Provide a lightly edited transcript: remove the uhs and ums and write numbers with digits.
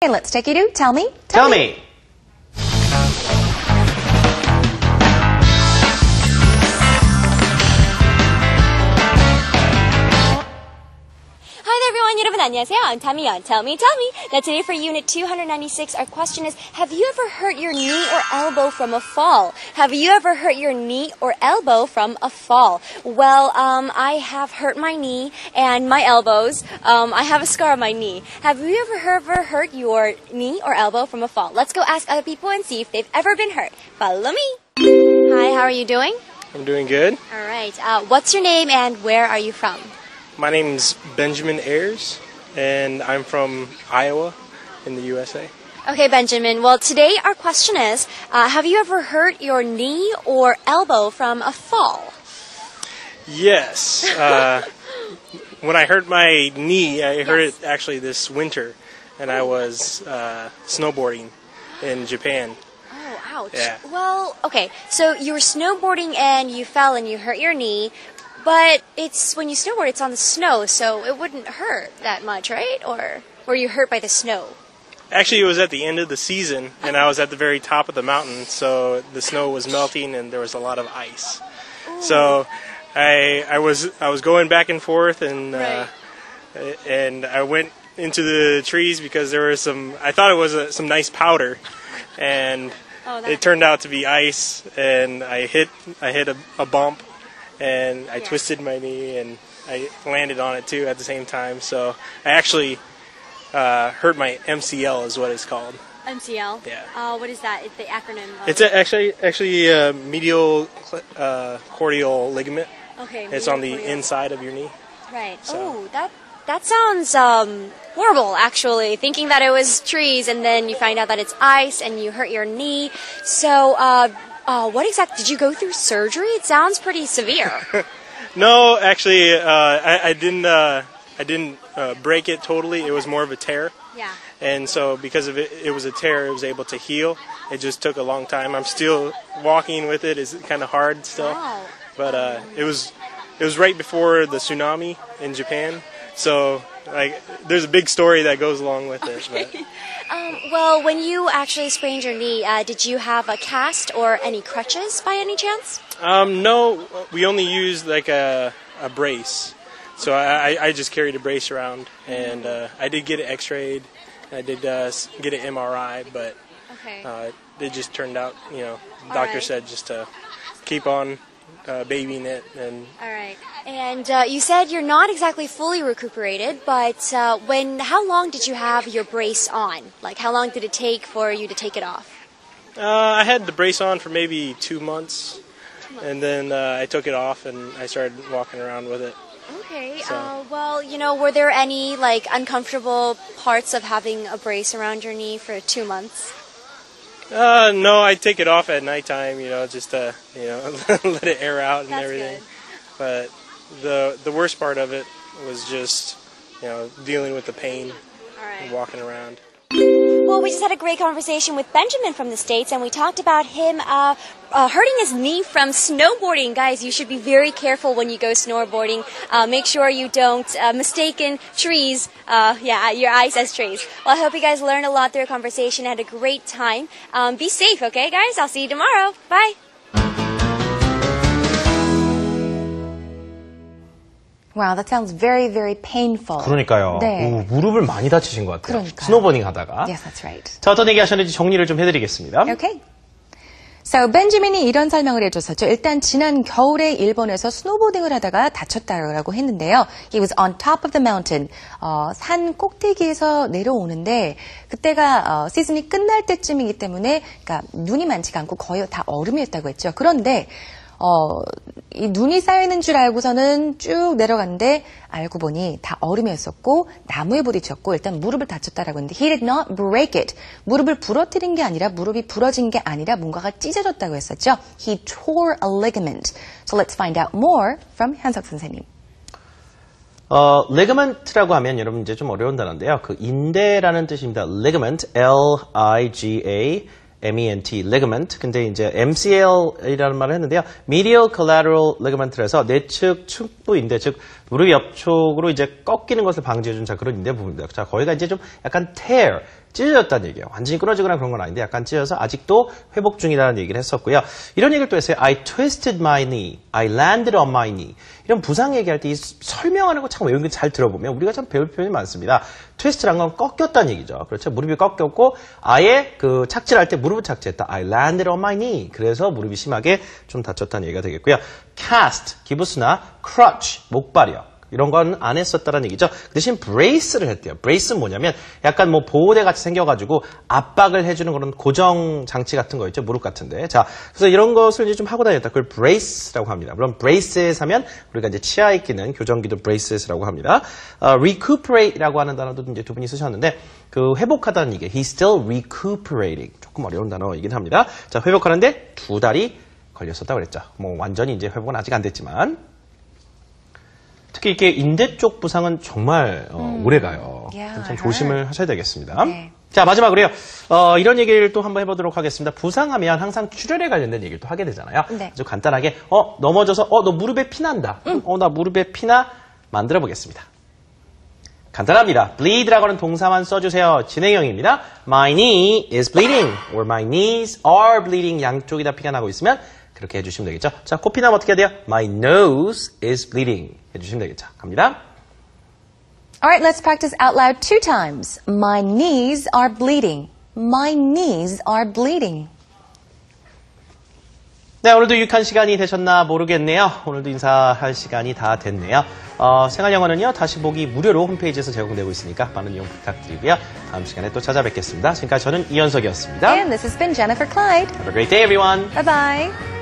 Okay, let's take you to Tell Me. Tell me. Hi there everyone, 여러분 안녕하세요. I'm Tammy on Tell Me. Now today for Unit 296, our question is, have you ever hurt your knee or elbow from a fall? Have you ever hurt your knee or elbow from a fall? Well, I have hurt my knee and my elbows. I have a scar on my knee. Have you ever hurt your knee or elbow from a fall? Let's go ask other people and see if they've ever been hurt. Follow me. Hi, how are you doing? I'm doing good. All right. What's your name and where are you from? My name's Benjamin Ayers, and I'm from Iowa in the USA. Okay, Benjamin. Well, today our question is, have you ever hurt your knee or elbow from a fall? Yes. When I hurt my knee, I hurt it actually this winter, and I was snowboarding in Japan. Oh, ouch. Yeah. Well, okay. So you were snowboarding and you fell and you hurt your knee. But when you snowboard, it's on the snow, so it wouldn't hurt that much, right? Or were you hurt by the snow? Actually, it was at the end of the season, and I was at the very top of the mountain, so the snow was melting and there was a lot of ice. Ooh. So I was going back and forth, and right. And I went into the trees because there was I thought it was some nice powder, and it turned out to be ice, and I hit a bump. And I twisted my knee, and I landed on it too at the same time. So I actually hurt my MCL, is what it's called. MCL? Yeah. What is that? It's the acronym. It's actually medial cordial ligament. Okay. It's on the inside of your knee. Right. So. Oh, that sounds horrible, actually. Thinking that it was trees, and then you find out that it's ice, and you hurt your knee. So. What exactly, did you go through surgery? It sounds pretty severe. No, actually, I didn't break it totally. It was more of a tear. Yeah. And so because of it was a tear, it was able to heal. It just took a long time. I'm still walking with it. It's kind of hard still. Wow. But it was right before the tsunami in Japan. So there's a big story that goes along with it. Okay. Well, when you actually sprained your knee, did you have a cast or any crutches by any chance? No, we only used like a brace. So I just carried a brace around, and I did get it x-rayed. I did get an MRI, but it just turned out, the doctor said just to keep on babying it. All right. And you said you're not exactly fully recuperated, but how long did you have your brace on? Like, how long did it take for you to take it off? I had the brace on for maybe 2 months, and then I took it off and I started walking around with it. Okay. So. Well, were there any uncomfortable parts of having a brace around your knee for 2 months? No, I take it off at nighttime, just to, let it air out and everything. Good. But the worst part of it was just, dealing with the pain and walking around. Well, we just had a great conversation with Benjamin from the States, and we talked about him hurting his knee from snowboarding. Guys, you should be very careful when you go snowboarding. Make sure you don't mistaken trees, your eyes as trees. Well, I hope you guys learned a lot through our conversation and had a great time. Be safe, okay, guys? I'll see you tomorrow. Bye. Wow, that sounds very, very painful. 그러니까요. 네. 무릎을 많이 다치신 것 같아요. 그러니까요. 스노보딩 하다가. Yes, that's right. 자, 어떤 얘기 하셨는지 정리를 좀 해드리겠습니다. Okay. So, 벤자민이 이런 설명을 해줬었죠. 일단 지난 겨울에 일본에서 스노보딩을 하다가 다쳤다고 했는데요. He was on top of the mountain. 산 꼭대기에서 내려오는데 그때가 시즌이 끝날 때쯤이기 때문에 그러니까 눈이 많지가 않고 거의 다 얼음이었다고 했죠. 그런데 이 눈이 쌓여있는 줄 알고서는 쭉 내려갔는데 알고 보니 다 얼음이었었고 나무에 부딪혔고 일단 무릎을 다쳤다라고 했는데 he did not break it. 무릎을 부러뜨린 게 아니라 무릎이 부러진 게 아니라 뭔가가 찢어졌다고 했었죠. He tore a ligament. So let's find out more from 현석 선생님. ligament라고 하면 여러분 이제 좀 어려운 단어인데요. 그 인대라는 뜻입니다. ligament, L-I-G-A MENT, ligament. 근데 이제 MCL이라는 말을 했는데요. medial collateral ligament라서 내측 측부인대, 즉 무릎 옆쪽으로 이제 꺾이는 것을 방지해준 자 그런 인대 부분입니다. 자, 거기가 이제 좀 약간 tear, 찢어졌다는 얘기예요. 완전히 끊어지거나 그런 건 아닌데 약간 찢어서 아직도 회복 중이라는 얘기를 했었고요. 이런 얘기를 또 했어요. I twisted my knee. I landed on my knee. 이런 부상 얘기할 때 이 설명하는 거 참 외우는 게 잘 들어보면 우리가 참 배울 표현이 많습니다. 트위스트란 건 꺾였다는 얘기죠. 그렇죠. 무릎이 꺾였고 아예 그 착지할 때 무릎을 착지했다. I landed on my knee. 그래서 무릎이 심하게 좀 다쳤다는 얘기가 되겠고요. cast, 기부스나 crutch, 목발이요. 이런 건 안 했었다는 얘기죠. 그 대신 brace를 했대요. brace는 뭐냐면 약간 뭐 보호대 같이 생겨가지고 압박을 해주는 그런 고정 장치 같은 거 있죠. 무릎 같은데. 자, 그래서 이런 것을 이제 좀 하고 다녔다. 그걸 brace라고 합니다. 물론 brace에 하면 우리가 이제 치아에 끼는 교정기도 braces라고 합니다. recuperate라고 하는 단어도 이제 두 분이 쓰셨는데 그 회복하다는 얘기. He's still recuperating. 조금 어려운 단어이긴 합니다. 자, 회복하는데 2달이 걸렸었다고 그랬죠. 뭐 완전히 이제 회복은 아직 안 됐지만. 특히 이렇게 인대 쪽 부상은 정말 오래 가요. 참 조심을 하셔야 되겠습니다. 네. 자, 마지막으로요. 이런 얘기를 또 한번 해보도록 하겠습니다. 부상하면 항상 출혈에 관련된 얘기를 또 하게 되잖아요. 네. 아주 간단하게 넘어져서 너 무릎에 피난다. 나 무릎에 피나 만들어 보겠습니다. 간단합니다. bleed라고 하는 동사만 써주세요. 진행형입니다. My knee is bleeding or my knees are bleeding. 양쪽이 다 피가 나고 있으면 그렇게 해주시면 되겠죠. 자, 코피나면 어떻게 해야 돼요? My nose is bleeding. 해주시면 되겠죠. 갑니다. Alright, let's practice out loud 2 times. My knees are bleeding. My knees are bleeding. 네, 오늘도 유익한 시간이 되셨나 모르겠네요. 오늘도 인사할 시간이 다 됐네요. 생활영어는요, 다시 보기 무료로 홈페이지에서 제공되고 있으니까 많은 이용 부탁드리고요. 다음 시간에 또 찾아뵙겠습니다. 지금까지 저는 이현석이었습니다. And this has been Jennifer Clyde. Have a great day, everyone. Bye-bye.